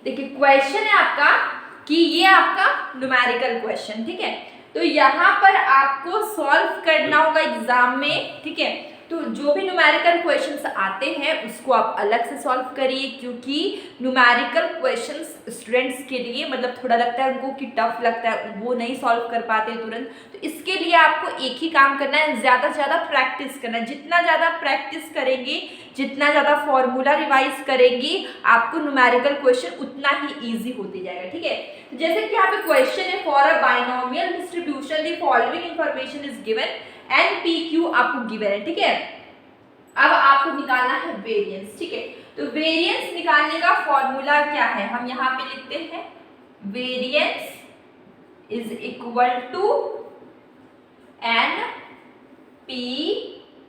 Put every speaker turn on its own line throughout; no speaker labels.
देखिए क्वेश्चन है आपका कि ये आपका न्यूमेरिकल क्वेश्चन, ठीक है। तो यहाँ पर आपको सॉल्व करना होगा एग्जाम में, ठीक है। तो जो भी न्यूमेरिकल क्वेश्चंस आते हैं उसको आप अलग से सॉल्व करिए, क्योंकि न्यूमेरिकल क्वेश्चंस स्टूडेंट्स के लिए मतलब थोड़ा लगता है उनको कि टफ लगता है, वो नहीं सॉल्व कर पाते तुरंत। तो इसके लिए आपको एक ही काम करना है, ज़्यादा से ज़्यादा प्रैक्टिस करना है। जितना ज़्यादा प्रैक्टिस करेंगे, जितना ज़्यादा फॉर्मूला रिवाइज करेंगे, आपको न्यूमेरिकल क्वेश्चन उतना ही ईजी होते जाएगा, ठीक है। तो जैसे कि यहाँ पे क्वेश्चन है, for a binomial distribution the following information is given and P Q आपको गिवन है, ठीक है। अब आपको निकालना है वेरिएंस, ठीक है। तो वेरिएंस निकालने का फॉर्मूला क्या है, हम यहाँ पे लिखते हैं variance is equal to N P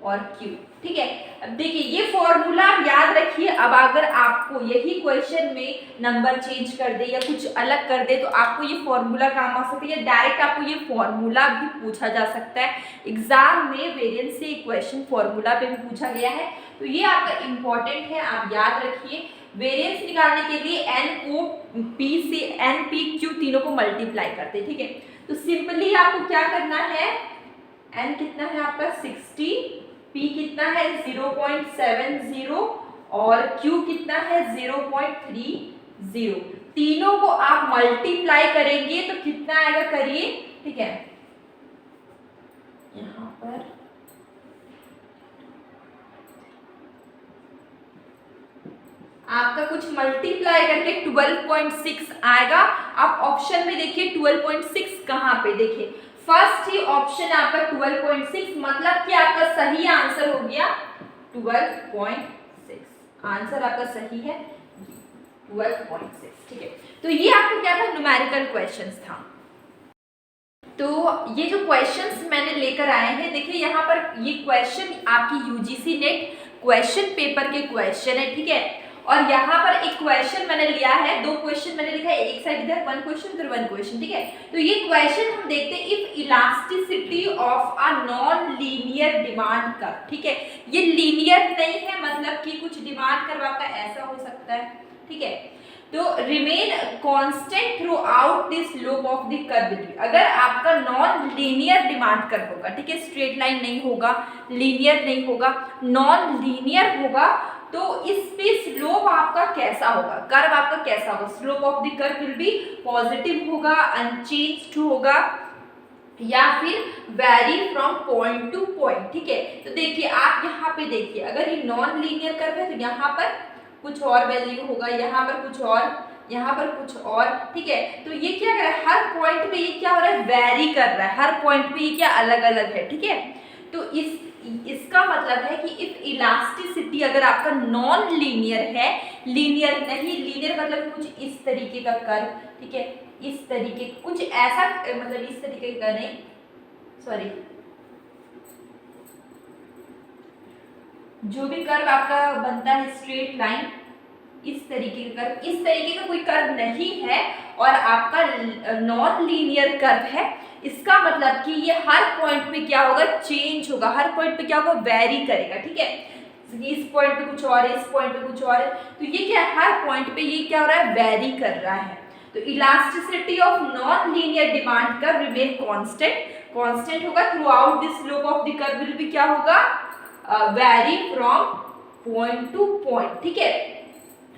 और क्यू, ठीक है। अब देखिए ये फॉर्मूला आप याद रखिए। अब अगर आपको यही क्वेश्चन में नंबर चेंज कर दे या कुछ अलग कर दे तो आपको ये फॉर्मूला काम आ सकता है, या डायरेक्ट आपको ये फॉर्मूला भी पूछा जा सकता है एग्जाम में। वेरिएंस से क्वेश्चन फॉर्मूला पे भी पूछा गया है, तो ये आपका इंपॉर्टेंट है, आप याद रखिए। वेरिएंस निकालने के लिए एन को पी से एन पी क्यू तीनों को मल्टीप्लाई करते हैं, ठीक है। तो सिंपली आपको क्या करना है, एन कितना है आपका 60, P कितना है 0.70 और Q कितना है 0.30। तीनों को आप मल्टीप्लाई करेंगे तो कितना आएगा, करिए, ठीक है। यहां पर आपका कुछ मल्टीप्लाई करके 12.6 आएगा। आप ऑप्शन में देखिए 12.6 कहां पे, देखिए फर्स्ट ही ऑप्शन आपका 12.6, मतलब कि आपका सही आंसर हो गया 12.6। आंसर आपका सही है 12.6, ठीक है। तो ये आपको क्या था, न्यूमेरिकल क्वेश्चंस था। तो ये जो क्वेश्चंस मैंने लेकर आए हैं, देखिए यहाँ पर ये क्वेश्चन आपकी यूजीसी नेट क्वेश्चन पेपर के क्वेश्चन है, ठीक है। और यहाँ पर एक क्वेश्चन मैंने लिया है, दो क्वेश्चन मैंने लिखा है, एक साइड इधर वन क्वेश्चन इधर वन क्वेश्चन, ठीक है। तो ये क्वेश्चन हम देखते हैं, if elasticity of a non linear demand curve, ठीक है। ये लीनियर नहीं है, मतलब कि कुछ डिमांड कर्व आपका ऐसा हो सकता है, ठीक है। तो remain constant through out the slope of the curve. अगर आपका नॉन लीनियर डिमांड कर्व होगा, ठीक है, स्ट्रेट लाइन नहीं होगा, लीनियर नहीं होगा, नॉन लीनियर होगा, तो इस पे स्लोप आपका कैसा होगा, कर्व आपका कैसा होगा, slope of the curve will be positive होगा, अनचेंज्ड होगा, या फिर very from point to point, ठीक है। तो देखिए आप यहाँ पे देखिए, अगर ये नॉन लीनियर कर्व है तो यहाँ पर कुछ और वैल्यू होगा, यहाँ पर कुछ और, यहाँ पर कुछ और, ठीक है। तो ये क्या कर रहा है, हर पॉइंट पे ये क्या हो रहा है, वेरी कर रहा है, हर पॉइंट पे ये क्या अलग अलग है, ठीक है। तो इसका मतलब है कि इफ इलास्टिसिटी अगर आपका नॉन लीनियर है, लीनियर नहीं, लीनियर मतलब कुछ इस तरीके का कर्व, ठीक है, इस तरीके कुछ ऐसा, मतलब इस तरीके का नहीं, सॉरी, जो भी कर्व आपका बनता है स्ट्रेट लाइन, इस तरीके का कर्व, इस तरीके का कोई कर्व नहीं है और आपका नॉन लीनियर कर्व है, इसका मतलब कि ये हर पॉइंट पे क्या होगा, चेंज होगा, हर पॉइंट पे क्या होगा, वेरी करेगा, ठीक है। इस पॉइंट पे कुछ और है, इस पॉइंट पे कुछ और है, तो ये क्या है, हर पॉइंट पे ये क्या हो रहा है, वेरी कर रहा है। तो elasticity of non linear demand curve remain constant होगा throughout the slope of the curve will भी क्या होगा, vary from point to point, ठीक है।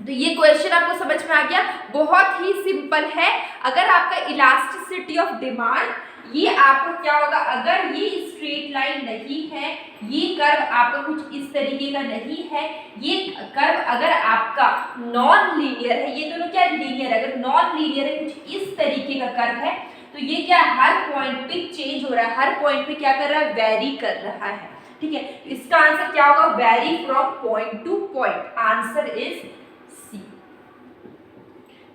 तो ये क्वेश्चन आपको समझ में आ गया, बहुत ही सिंपल है। अगर आपका इलास्टिसिटी ऑफ डिमांड, ये आपका क्या होगा, अगर ये स्ट्रेट लाइन नहीं है, ये कर्व आपका कुछ इस तरीके का नहीं है, ये कर्व अगर आपका नॉन लीनियर है, ये दोनों क्या लीनियर है, अगर नॉन लीनियर है, कुछ इस तरीके का कर्व है, तो ये क्या हर पॉइंट पे चेंज हो रहा है, हर पॉइंट पे क्या कर रहा है, वेरी कर रहा है, ठीक है। इसका आंसर क्या होगा, vary from point to point, answer is C,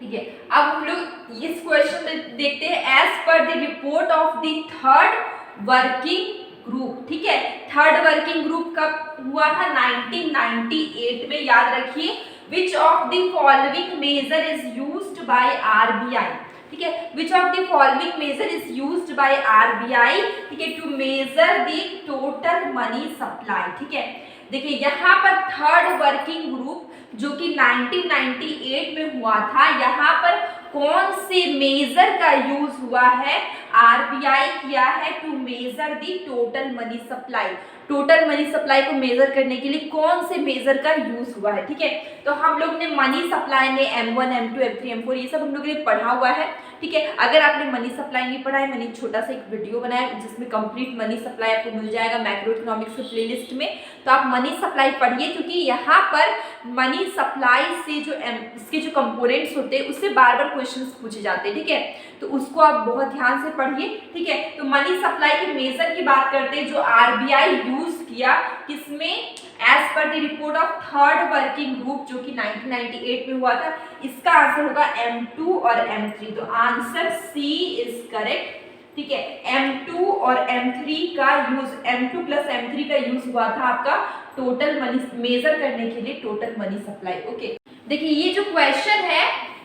ठीक है। अब हम लोग इस क्वेश्चन में देखते हैं, as per the report of the third working group, ठीक है। थर्ड वर्किंग ग्रुप कब हुआ था, 1998 में, याद रखिए। Which of the following measure is used by RBI, ठीक है, which of the following measure is used by RBI, ठीक है, to measure the total money supply, ठीक है। देखिए यहाँ पर थर्ड वर्किंग ग्रुप जो कि 1998 में हुआ था, यहाँ पर कौन से मेजर का यूज हुआ है? आरबीआई किया है to measure the total money supply. Total money supply को मेजर करने के लिए कौन से मेजर का यूज हुआ है, ठीक है। तो हम लोग ने मनी सप्लाई में M1, M2, M3, M4 ये सब हम लोग ने पढ़ा हुआ है, ठीक है। अगर आपने मनी सप्लाई नहीं पढ़ा है, मैंने एक छोटा सा एक वीडियो बनाया है जिसमें कंप्लीट मनी सप्लाई आपको मिल जाएगा मैक्रो इकोनॉमिक्स के प्लेलिस्ट में, तो आप मनी सप्लाई पढ़िए, क्योंकि यहाँ पर मनी सप्लाई से जो इसके जो कंपोनेंट्स होते हैं उससे बार बार क्वेश्चंस पूछे जाते हैं, ठीक है। तो उसको आप बहुत ध्यान से पढ़िए, ठीक है। तो मनी सप्लाई के मेजर की बात करते हैं जो आरबीआई यूज किया, किसमें? As per the report of third working group जो कि 1998 में हुआ था। इसका आंसर होगा M2 और M3, तो आंसर सी इज करेक्ट, ठीक है। M2 और M3 का यूज, M2 प्लस M3 का यूज हुआ था आपका टोटल मनी मेजर करने के लिए, टोटल मनी सप्लाई। ओके, देखिए ये जो क्वेश्चन है,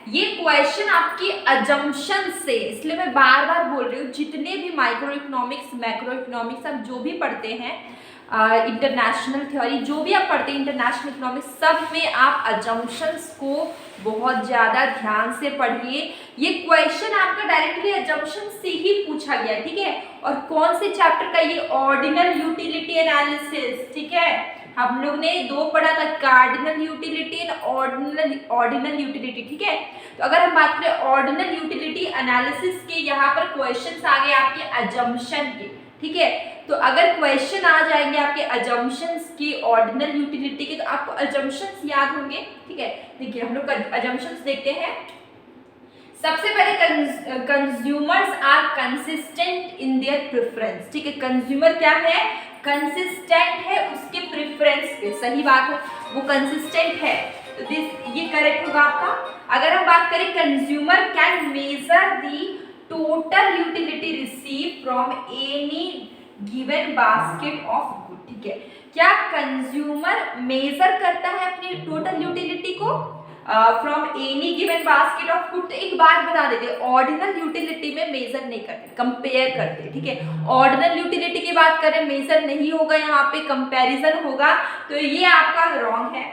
ये क्वेश्चन आपकी अजम्पशन से, इसलिए मैं बार बार बोल रही हूँ, जितने भी माइक्रो इकोनॉमिक्स, मैक्रो इकोनॉमिक्स आप जो भी पढ़ते हैं, इंटरनेशनल थ्योरी जो भी आप पढ़ते हैं, इंटरनेशनल इकोनॉमिक्स, सब में आप अजम्पशंस को बहुत ज़्यादा ध्यान से पढ़िए। ये क्वेश्चन आपका डायरेक्टली अजम्पशन से ही पूछा गया, ठीक है। और कौन से चैप्टर का? ये ऑर्डिनल यूटिलिटी एनालिसिस, ठीक है। हम लोग ने दो पढ़ा था, cardinal utility and ordinal utility, ठीक है। तो अगर हम बात करें ऑर्डिनल यूटिलिटी एनालिसिस के, यहाँ पर क्वेश्चंस आ गए आपके अजम्पशन के, ठीक है। तो अगर क्वेश्चन आ जाएंगे आपके अजम्पशंस की ऑर्डिनल यूटिलिटी के, तो आपको अजम्पशंस याद होंगे, ठीक है। देखिए हम लोग अजम्पशंस देखते हैं। सबसे पहले consumers are consistent in their preference, ठीक है। कंज्यूमर क्या है? कंसिस्टेंट है उसके प्रेफरेंस पे, सही बात है, वो कंसिस्टेंट है, तो ये करेक्ट होगा आपका। अगर हम बात करें consumer can measure the total utility receive from any given basket of good, ठीक है। क्या कंज्यूमर मेजर करता है अपनी टोटल यूटिलिटी को from any given basket of good? तो एक बात बता देते हैं, ऑर्डिनल यूटिलिटी में मेजर नहीं करते, कंपेयर करते, ठीक है। ऑर्डिनल यूटिलिटी की बात करें, मेजर नहीं होगा, यहाँ पे कंपैरिजन होगा, तो ये आपका रॉन्ग है।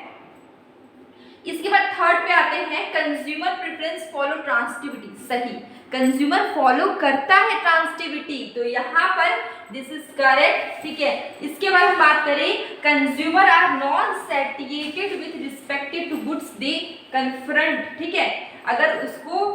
इसके बाद थर्ड पे आते हैं, कंज्यूमर प्रेफरेंस फॉलो ट्रांसिटिविटी, सही, कंज्यूमर फॉलो करता है ट्रांसिटिविटी, तो यहाँ पर दिस इज करेक्ट, ठीक है। इसके बाद हम बात करें, consumer are non satisfied with respected to goods they confront, ठीक है। अगर उसको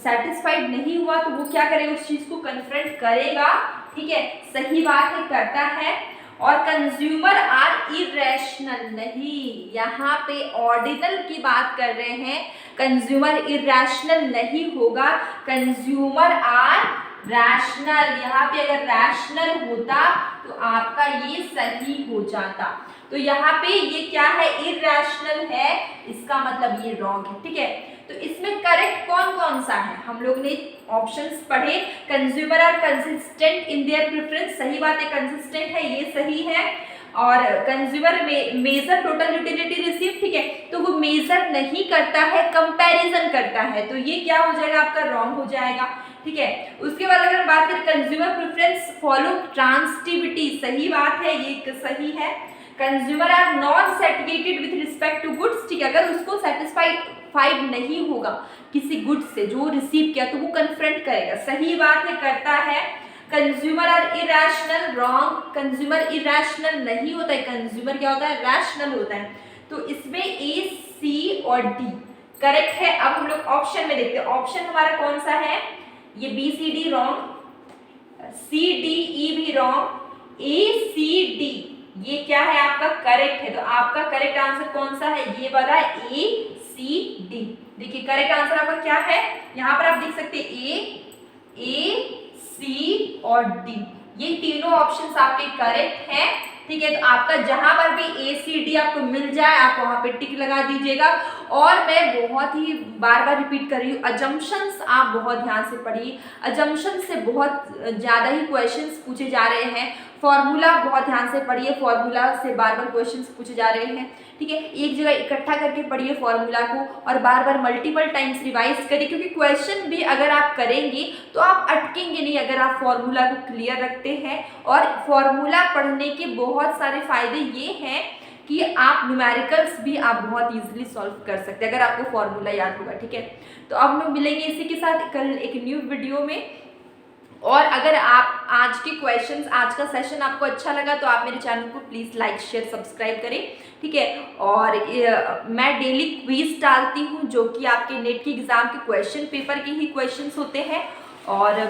सेटिस्फाइड नहीं हुआ तो वो क्या करेगा? उस चीज को कन्फ्रंट करेगा, ठीक है, सही बात है, करता है। और कंज्यूमर आर इरेशनल, नहीं, यहाँ पे ऑर्डिनल की बात कर रहे हैं, कंज्यूमर इरेशनल नहीं होगा, कंज्यूमर आर रैशनल। यहाँ पे अगर रैशनल होता तो आपका ये सही हो जाता, तो यहाँ पे ये क्या है? इरेशनल है, इसका मतलब ये रॉन्ग है, ठीक है। तो इसमें करेक्ट कौन कौन सा है? हम लोग ने ऑप्शंस पढ़े, consumer are consistent in their preference, सही बात है, कंसिस्टेंट है, ये सही है। और consumer measure total utility receive, ठीक है, तो वो मेजर नहीं करता है, कंपैरिजन करता है, तो ये क्या हो जाएगा? आपका रॉन्ग हो जाएगा, ठीक है। उसके बाद अगर हम बात करें, कंज्यूमर प्रेफरेंस फॉलो ट्रांसिटिविटी, सही बात है, ये सही है। Consumer are not satisfied with respect to goods, ठीक है, अगर उसको सेटिस्फाइड नहीं होगा किसी गुड से जो रिसीव किया तो वो कन्फ्रंट करेगा, सही बात है, करता है। Consumer are irrational, wrong, consumer irrational नहीं होता है, कंज्यूमर क्या होता है? रैशनल होता है, तो इसमें ए, सी और डी करेक्ट है। अब हम लोग ऑप्शन में देखते हैं, ऑप्शन हमारा कौन सा है? ये B C D wrong, C D E भी रॉन्ग, ए सी डी ये क्या है? आपका करेक्ट है, तो आपका करेक्ट आंसर कौन सा है? ये वाला ए सी डी। देखिए करेक्ट आंसर आपका क्या है, यहाँ पर आप देख सकते हैं ए सी और डी, ये तीनों ऑप्शंस आपके करेक्ट हैं, ठीक है। तो आपका जहां पर भी ए सी डी आपको मिल जाए आप वहां पे टिक लगा दीजिएगा। और मैं बहुत ही बार बार रिपीट कर रही हूँ, अजम्पशंस आप बहुत ध्यान से पढ़िए, अजम्पशंस से बहुत ज़्यादा ही क्वेश्चंस पूछे जा रहे हैं। फॉर्मूला बहुत ध्यान से पढ़िए, फॉर्मूला से बार बार क्वेश्चंस पूछे जा रहे हैं, ठीक है। एक जगह इकट्ठा करके पढ़िए फॉर्मूला को और बार बार मल्टीपल टाइम्स रिवाइज करिए, क्योंकि क्वेश्चन भी अगर आप करेंगे तो आप अटकेंगे नहीं अगर आप फॉर्मूला को क्लियर रखते हैं। और फॉर्मूला पढ़ने के बहुत सारे फायदे ये हैं कि आप न्यूमेरिकल्स भी आप बहुत इजीली सॉल्व कर सकते हैं अगर आपको फॉर्मूला याद होगा, ठीक है। तो अब हम मिलेंगे इसी के साथ कल एक न्यू वीडियो में। और अगर आप आज के क्वेश्चंस, आज का सेशन आपको अच्छा लगा तो आप मेरे चैनल को प्लीज़ लाइक शेयर सब्सक्राइब करें, ठीक है। और मैं डेली क्विज डालती हूँ जो कि आपके नेट की एग्ज़ाम के क्वेश्चन पेपर के ही क्वेश्चंस होते हैं। और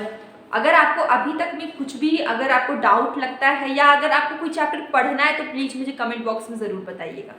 अगर आपको अभी तक में कुछ भी अगर आपको डाउट लगता है या अगर आपको कोई चैप्टर पढ़ना है तो प्लीज़ मुझे कमेंट बॉक्स में ज़रूर बताइएगा।